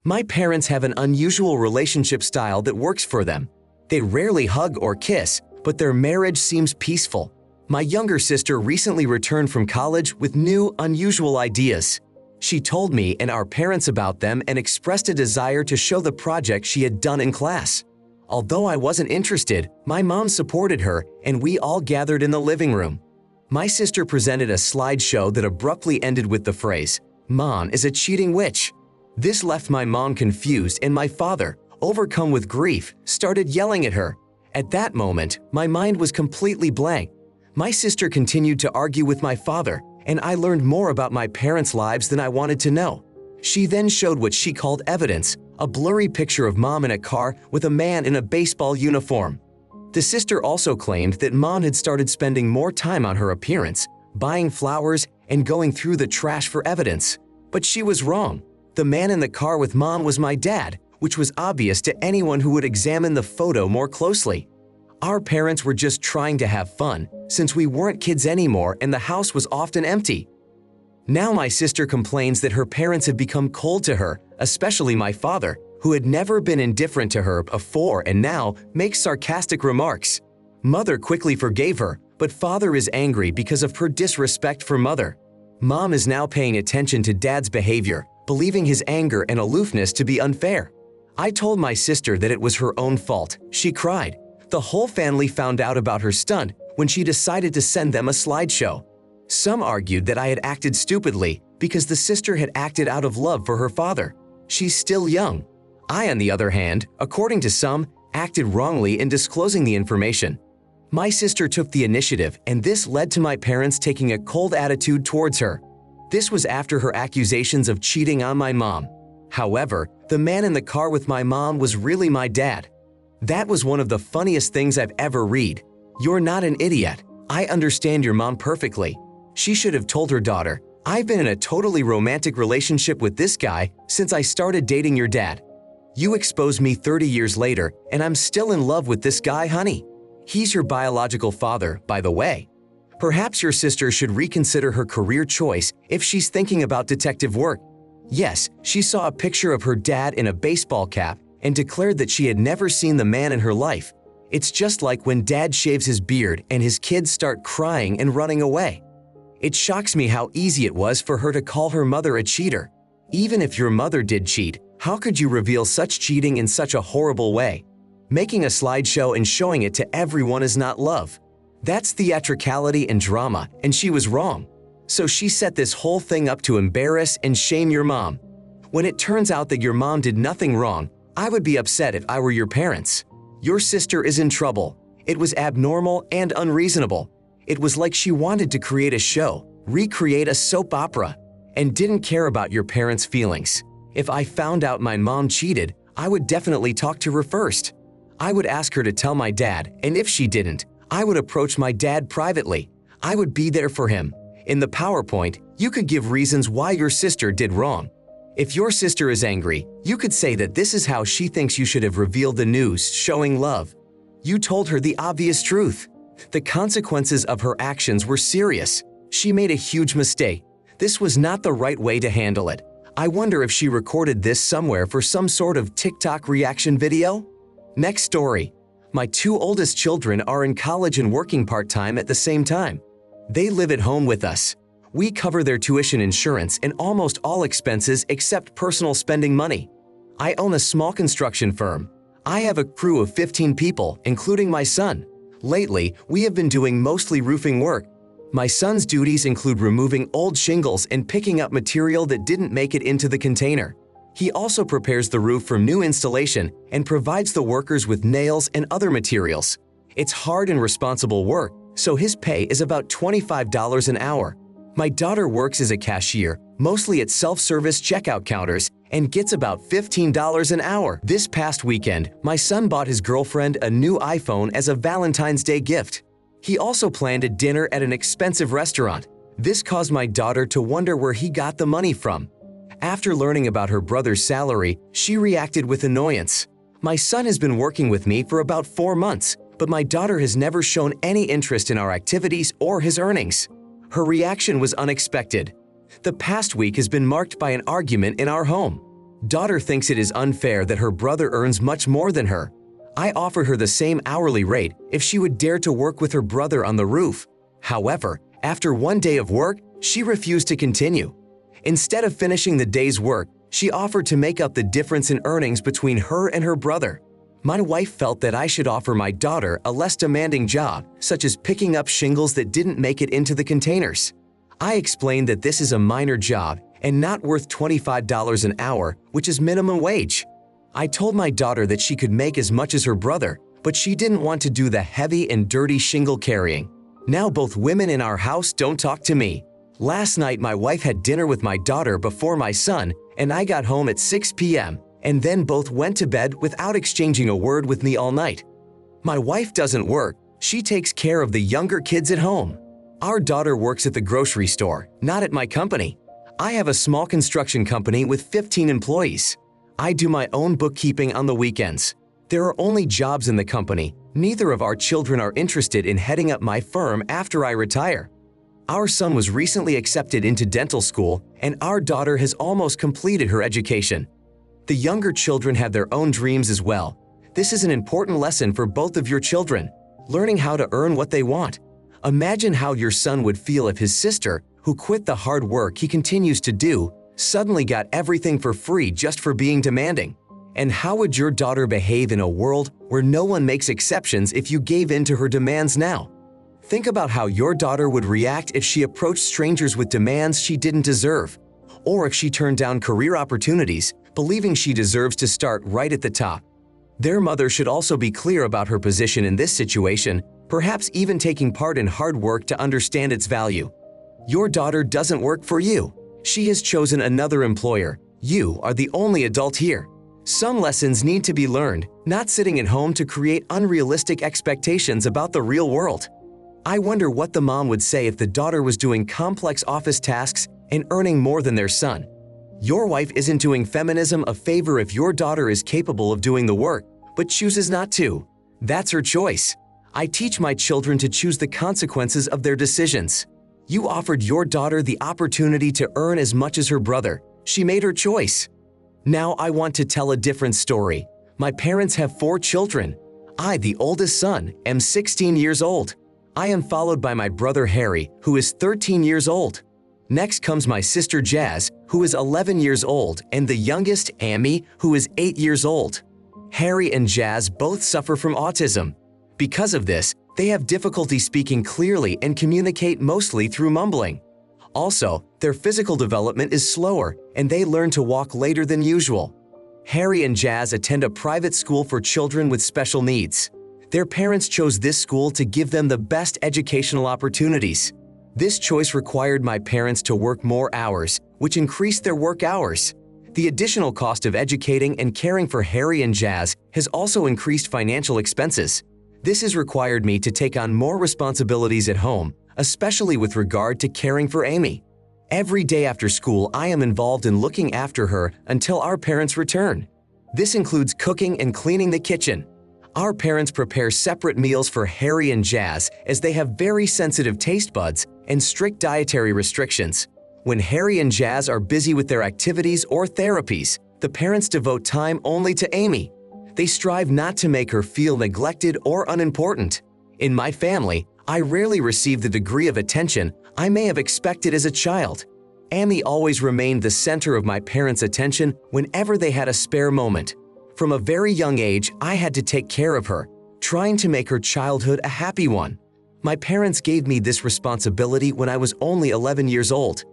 My parents have an unusual relationship style that works for them. They rarely hug or kiss, but their marriage seems peaceful. My younger sister recently returned from college with new, unusual ideas. She told me and our parents about them and expressed a desire to show the project she had done in class. Although I wasn't interested, my mom supported her and we all gathered in the living room. My sister presented a slideshow that abruptly ended with the phrase, "Mom is a cheating witch." This left my mom confused and my father, overcome with grief, started yelling at her. At that moment, my mind was completely blank. My sister continued to argue with my father, and I learned more about my parents' lives than I wanted to know. She then showed what she called evidence, a blurry picture of mom in a car with a man in a baseball uniform. The sister also claimed that mom had started spending more time on her appearance, buying flowers, and going through the trash for evidence. But she was wrong. The man in the car with mom was my dad, which was obvious to anyone who would examine the photo more closely. Our parents were just trying to have fun, since we weren't kids anymore and the house was often empty. Now my sister complains that her parents have become cold to her, especially my father, who had never been indifferent to her before and now makes sarcastic remarks. Mother quickly forgave her, but father is angry because of her disrespect for mother. Mom is now paying attention to dad's behavior, believing his anger and aloofness to be unfair. I told my sister that it was her own fault. She cried. The whole family found out about her stunt when she decided to send them a slideshow. Some argued that I had acted stupidly because the sister had acted out of love for her father. She's still young. I, on the other hand, according to some, acted wrongly in disclosing the information. My sister took the initiative, and this led to my parents taking a cold attitude towards her. This was after her accusations of cheating on my mom. However, the man in the car with my mom was really my dad. That was one of the funniest things I've ever read. You're not an idiot. I understand your mom perfectly. She should have told her daughter, I've been in a totally romantic relationship with this guy since I started dating your dad. You exposed me 30 years later, and I'm still in love with this guy, honey. He's your biological father, by the way. Perhaps your sister should reconsider her career choice if she's thinking about detective work. Yes, she saw a picture of her dad in a baseball cap and declared that she had never seen the man in her life. It's just like when dad shaves his beard and his kids start crying and running away. It shocks me how easy it was for her to call her mother a cheater. Even if your mother did cheat, how could you reveal such cheating in such a horrible way? Making a slideshow and showing it to everyone is not love. That's theatricality and drama, and she was wrong. So she set this whole thing up to embarrass and shame your mom. When it turns out that your mom did nothing wrong, I would be upset if I were your parents. Your sister is in trouble. It was abnormal and unreasonable. It was like she wanted to create a show, recreate a soap opera, and didn't care about your parents' feelings. If I found out my mom cheated, I would definitely talk to her first. I would ask her to tell my dad, and if she didn't, I would approach my dad privately. I would be there for him. In the PowerPoint, you could give reasons why your sister did wrong. If your sister is angry, you could say that this is how she thinks you should have revealed the news, showing love. You told her the obvious truth. The consequences of her actions were serious. She made a huge mistake. This was not the right way to handle it. I wonder if she recorded this somewhere for some sort of TikTok reaction video? Next story. My two oldest children are in college and working part-time at the same time. They live at home with us. We cover their tuition insurance and almost all expenses except personal spending money. I own a small construction firm. I have a crew of 15 people, including my son. Lately, we have been doing mostly roofing work. My son's duties include removing old shingles and picking up material that didn't make it into the container. He also prepares the roof for new installation and provides the workers with nails and other materials. It's hard and responsible work, so his pay is about $25 an hour. My daughter works as a cashier, mostly at self-service checkout counters, and gets about $15 an hour. This past weekend, my son bought his girlfriend a new iPhone as a Valentine's Day gift. He also planned a dinner at an expensive restaurant. This caused my daughter to wonder where he got the money from. After learning about her brother's salary, she reacted with annoyance. My son has been working with me for about 4 months, but my daughter has never shown any interest in our activities or his earnings. Her reaction was unexpected. The past week has been marked by an argument in our home. Daughter thinks it is unfair that her brother earns much more than her. I offered her the same hourly rate if she would dare to work with her brother on the roof. However, after one day of work, she refused to continue. Instead of finishing the day's work, she offered to make up the difference in earnings between her and her brother. My wife felt that I should offer my daughter a less demanding job, such as picking up shingles that didn't make it into the containers. I explained that this is a minor job and not worth $25 an hour, which is minimum wage. I told my daughter that she could make as much as her brother, but she didn't want to do the heavy and dirty shingle carrying. Now both women in our house don't talk to me. Last night my wife had dinner with my daughter before my son, and I got home at 6 p.m. and then both went to bed without exchanging a word with me all night. My wife doesn't work, she takes care of the younger kids at home. Our daughter works at the grocery store, not at my company. I have a small construction company with 15 employees. I do my own bookkeeping on the weekends. There are only jobs in the company. Neither of our children are interested in heading up my firm after I retire. Our son was recently accepted into dental school, and our daughter has almost completed her education. The younger children have their own dreams as well. This is an important lesson for both of your children, learning how to earn what they want. Imagine how your son would feel if his sister, who quit the hard work he continues to do, suddenly got everything for free just for being demanding. And how would your daughter behave in a world where no one makes exceptions if you gave in to her demands now? Think about how your daughter would react if she approached strangers with demands she didn't deserve, or if she turned down career opportunities, believing she deserves to start right at the top. Their mother should also be clear about her position in this situation, perhaps even taking part in hard work to understand its value. Your daughter doesn't work for you. She has chosen another employer. You are the only adult here. Some lessons need to be learned, not sitting at home to create unrealistic expectations about the real world. I wonder what the mom would say if the daughter was doing complex office tasks and earning more than their son. Your wife isn't doing feminism a favor if your daughter is capable of doing the work, but chooses not to. That's her choice. I teach my children to choose the consequences of their decisions. You offered your daughter the opportunity to earn as much as her brother. She made her choice. Now I want to tell a different story. My parents have 4 children. I, the oldest son, am 16 years old. I am followed by my brother Harry, who is 13 years old. Next comes my sister Jazz, who is 11 years old, and the youngest, Amy, who is 8 years old. Harry and Jazz both suffer from autism. Because of this, they have difficulty speaking clearly and communicate mostly through mumbling. Also, their physical development is slower, and they learn to walk later than usual. Harry and Jazz attend a private school for children with special needs. Their parents chose this school to give them the best educational opportunities. This choice required my parents to work more hours, which increased their work hours. The additional cost of educating and caring for Harry and Jazz has also increased financial expenses. This has required me to take on more responsibilities at home, especially with regard to caring for Amy. Every day after school, I am involved in looking after her until our parents return. This includes cooking and cleaning the kitchen. Our parents prepare separate meals for Harry and Jazz as they have very sensitive taste buds and strict dietary restrictions. When Harry and Jazz are busy with their activities or therapies, the parents devote time only to Amy. They strive not to make her feel neglected or unimportant. In my family, I rarely receive the degree of attention I may have expected as a child. Amy always remained the center of my parents' attention whenever they had a spare moment. From a very young age, I had to take care of her, trying to make her childhood a happy one. My parents gave me this responsibility when I was only 11 years old.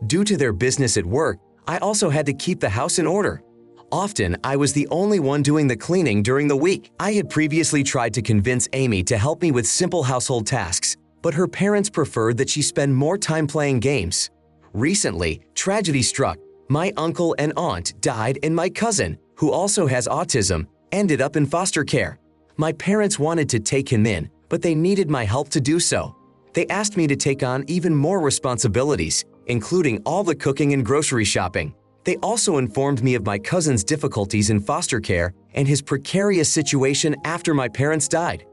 Due to their business at work, I also had to keep the house in order. Often, I was the only one doing the cleaning during the week. I had previously tried to convince Amy to help me with simple household tasks, but her parents preferred that she spend more time playing games. Recently, tragedy struck. My uncle and aunt died, and my cousin, who also has autism, ended up in foster care. My parents wanted to take him in, but they needed my help to do so. They asked me to take on even more responsibilities, including all the cooking and grocery shopping. They also informed me of my cousin's difficulties in foster care and his precarious situation after my parents died.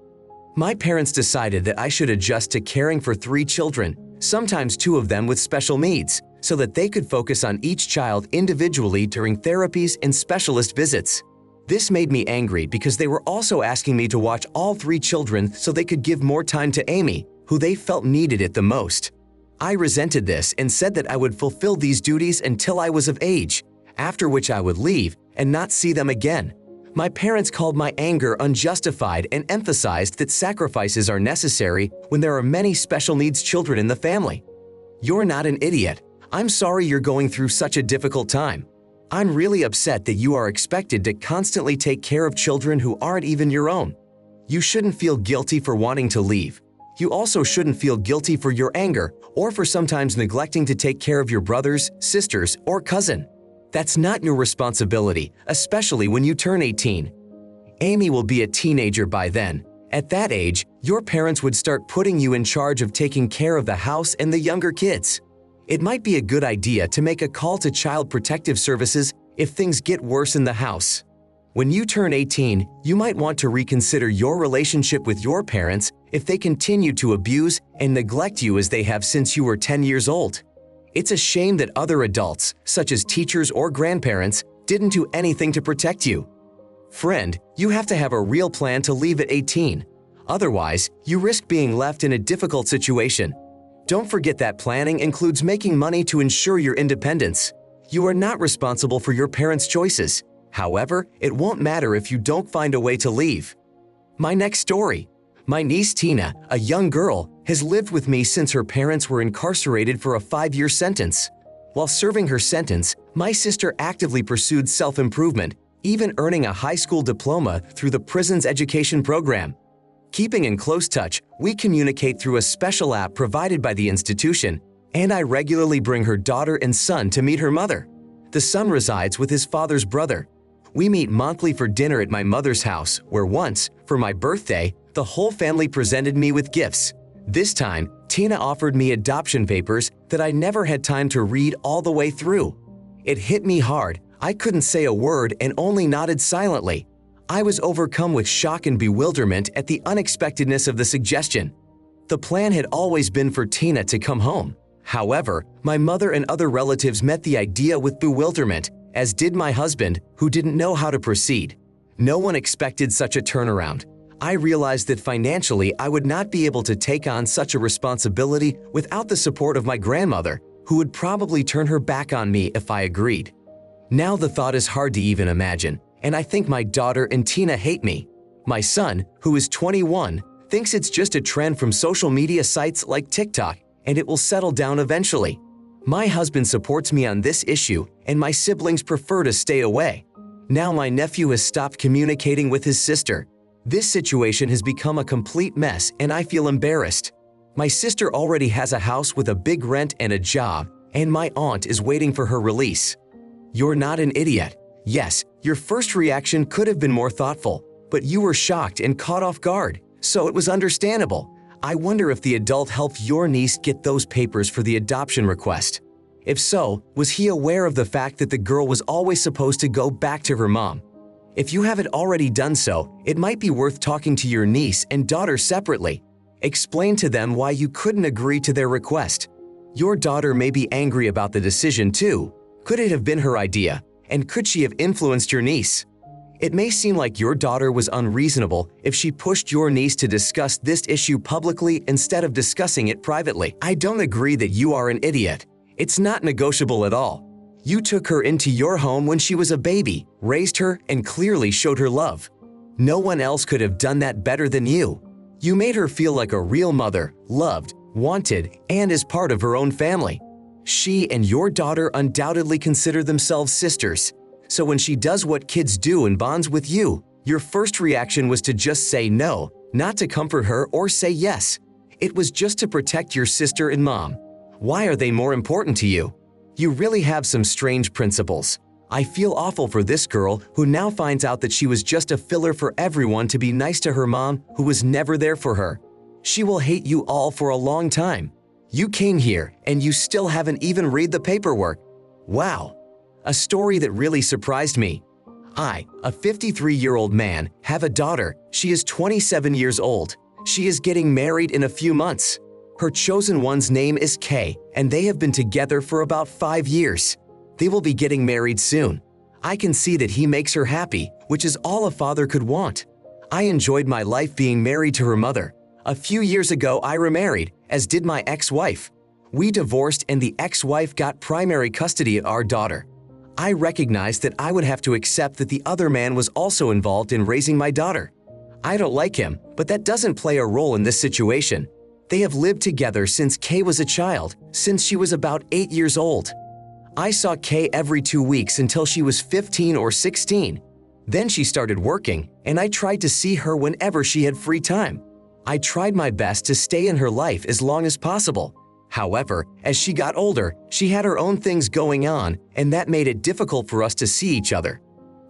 My parents decided that I should adjust to caring for 3 children, sometimes 2 of them with special needs, so that they could focus on each child individually during therapies and specialist visits. This made me angry because they were also asking me to watch all 3 children so they could give more time to Amy, who they felt needed it the most. I resented this and said that I would fulfill these duties until I was of age, after which I would leave and not see them again. My parents called my anger unjustified and emphasized that sacrifices are necessary when there are many special needs children in the family. You're not an idiot. I'm sorry you're going through such a difficult time. I'm really upset that you are expected to constantly take care of children who aren't even your own. You shouldn't feel guilty for wanting to leave. You also shouldn't feel guilty for your anger or for sometimes neglecting to take care of your brothers, sisters, or cousin. That's not your responsibility, especially when you turn 18. Amy will be a teenager by then. At that age, your parents would start putting you in charge of taking care of the house and the younger kids. It might be a good idea to make a call to Child Protective Services if things get worse in the house. When you turn 18, you might want to reconsider your relationship with your parents if they continue to abuse and neglect you as they have since you were 10 years old. It's a shame that other adults, such as teachers or grandparents, didn't do anything to protect you. Friend, you have to have a real plan to leave at 18. Otherwise, you risk being left in a difficult situation. Don't forget that planning includes making money to ensure your independence. You are not responsible for your parents' choices. However, it won't matter if you don't find a way to leave. My next story. My niece Tina, a young girl, has lived with me since her parents were incarcerated for a 5-year sentence. While serving her sentence, my sister actively pursued self-improvement, even earning a high school diploma through the prison's education program. Keeping in close touch, we communicate through a special app provided by the institution, and I regularly bring her daughter and son to meet her mother. The son resides with his father's brother. We meet monthly for dinner at my mother's house, where once, for my birthday, the whole family presented me with gifts. This time, Tina offered me adoption papers that I never had time to read all the way through. It hit me hard. I couldn't say a word and only nodded silently. I was overcome with shock and bewilderment at the unexpectedness of the suggestion. The plan had always been for Tina to come home. However, my mother and other relatives met the idea with bewilderment, as did my husband, who didn't know how to proceed. No one expected such a turnaround. I realized that financially I would not be able to take on such a responsibility without the support of my grandmother, who would probably turn her back on me if I agreed. Now the thought is hard to even imagine, and I think my daughter and Tina hate me. My son, who is 21, thinks it's just a trend from social media sites like TikTok, and it will settle down eventually. My husband supports me on this issue, and my siblings prefer to stay away. Now my nephew has stopped communicating with his sister. This situation has become a complete mess, and I feel embarrassed. My sister already has a house with a big rent and a job, and my aunt is waiting for her release. You're not an idiot. Yes, your first reaction could have been more thoughtful, but you were shocked and caught off guard, so it was understandable. I wonder if the adult helped your niece get those papers for the adoption request. If so, was he aware of the fact that the girl was always supposed to go back to her mom? If you haven't already done so, it might be worth talking to your niece and daughter separately. Explain to them why you couldn't agree to their request. Your daughter may be angry about the decision too. Could it have been her idea? And could she have influenced your niece? It may seem like your daughter was unreasonable if she pushed your niece to discuss this issue publicly instead of discussing it privately. I don't agree that you are an idiot. It's not negotiable at all. You took her into your home when she was a baby, raised her, and clearly showed her love. No one else could have done that better than you. You made her feel like a real mother, loved, wanted, and as part of her own family. She and your daughter undoubtedly consider themselves sisters. So when she does what kids do and bonds with you, your first reaction was to just say no, not to comfort her or say yes. It was just to protect your sister and mom. Why are they more important to you? You really have some strange principles. I feel awful for this girl who now finds out that she was just a filler for everyone to be nice to her mom who was never there for her. She will hate you all for a long time. You came here and you still haven't even read the paperwork. Wow. A story that really surprised me. I, a 53-year-old man, have a daughter. She is 27 years old. She is getting married in a few months. Her chosen one's name is Kay, and they have been together for about 5 years. They will be getting married soon. I can see that he makes her happy, which is all a father could want. I enjoyed my life being married to her mother. A few years ago, I remarried, as did my ex-wife. We divorced and the ex-wife got primary custody of our daughter. I recognized that I would have to accept that the other man was also involved in raising my daughter. I don't like him, but that doesn't play a role in this situation. They have lived together since Kay was a child, since she was about 8 years old. I saw Kay every 2 weeks until she was 15 or 16. Then she started working, and I tried to see her whenever she had free time. I tried my best to stay in her life as long as possible. However, as she got older, she had her own things going on, and that made it difficult for us to see each other.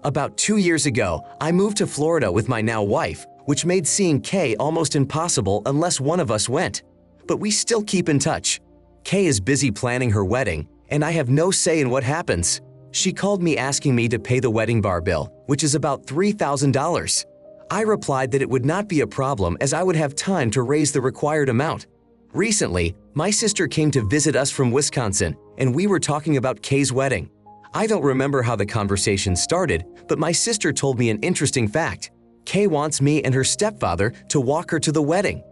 About 2 years ago, I moved to Florida with my now wife, which made seeing Kay almost impossible unless one of us went. But we still keep in touch. Kay is busy planning her wedding, and I have no say in what happens. She called me asking me to pay the wedding bar bill, which is about $3,000. I replied that it would not be a problem as I would have time to raise the required amount. Recently, my sister came to visit us from Wisconsin, and we were talking about Kay's wedding. I don't remember how the conversation started, but my sister told me an interesting fact. Kay wants me and her stepfather to walk her to the wedding.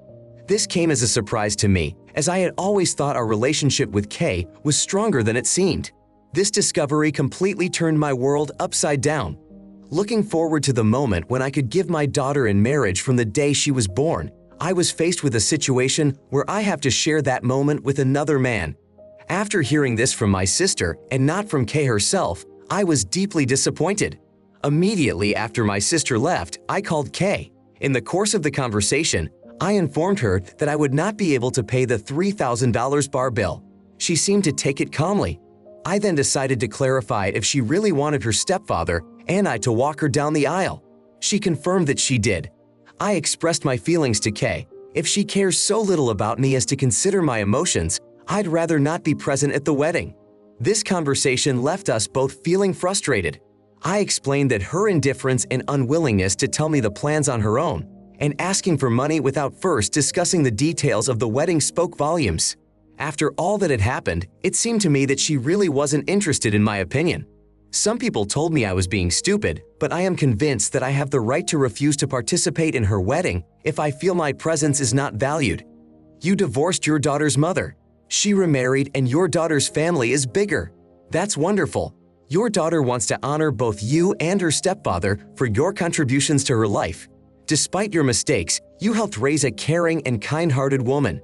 This came as a surprise to me, as I had always thought our relationship with Kay was stronger than it seemed. This discovery completely turned my world upside down. Looking forward to the moment when I could give my daughter in marriage from the day she was born, I was faced with a situation where I have to share that moment with another man. After hearing this from my sister and not from Kay herself, I was deeply disappointed. Immediately after my sister left, I called Kay. In the course of the conversation, I informed her that I would not be able to pay the $3,000 bar bill. She seemed to take it calmly. I then decided to clarify if she really wanted her stepfather and I to walk her down the aisle. She confirmed that she did. I expressed my feelings to Kay. If she cares so little about me as to consider my emotions, I'd rather not be present at the wedding. This conversation left us both feeling frustrated. I explained that her indifference and unwillingness to tell me the plans on her own, and asking for money without first discussing the details of the wedding spoke volumes. After all that had happened, it seemed to me that she really wasn't interested in my opinion. Some people told me I was being stupid, but I am convinced that I have the right to refuse to participate in her wedding if I feel my presence is not valued. You divorced your daughter's mother. She remarried and your daughter's family is bigger. That's wonderful. Your daughter wants to honor both you and her stepfather for your contributions to her life. Despite your mistakes, you helped raise a caring and kind-hearted woman.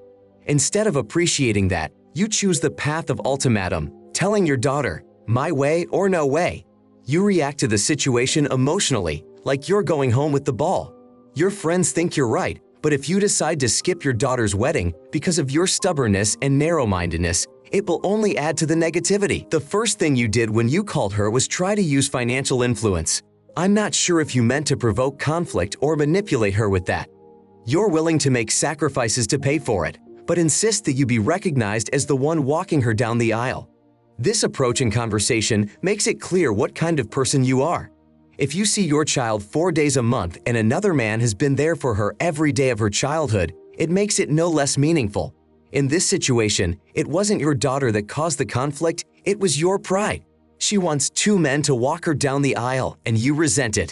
Instead of appreciating that, you choose the path of ultimatum, telling your daughter, "My way or no way." You react to the situation emotionally, like you're going home with the ball. Your friends think you're right, but if you decide to skip your daughter's wedding because of your stubbornness and narrow-mindedness, it will only add to the negativity. The first thing you did when you called her was try to use financial influence. I'm not sure if you meant to provoke conflict or manipulate her with that. You're willing to make sacrifices to pay for it, but insist that you be recognized as the one walking her down the aisle. This approach in conversation makes it clear what kind of person you are. If you see your child 4 days a month and another man has been there for her every day of her childhood, it makes it no less meaningful. In this situation, it wasn't your daughter that caused the conflict, it was your pride. She wants 2 men to walk her down the aisle, and you resent it.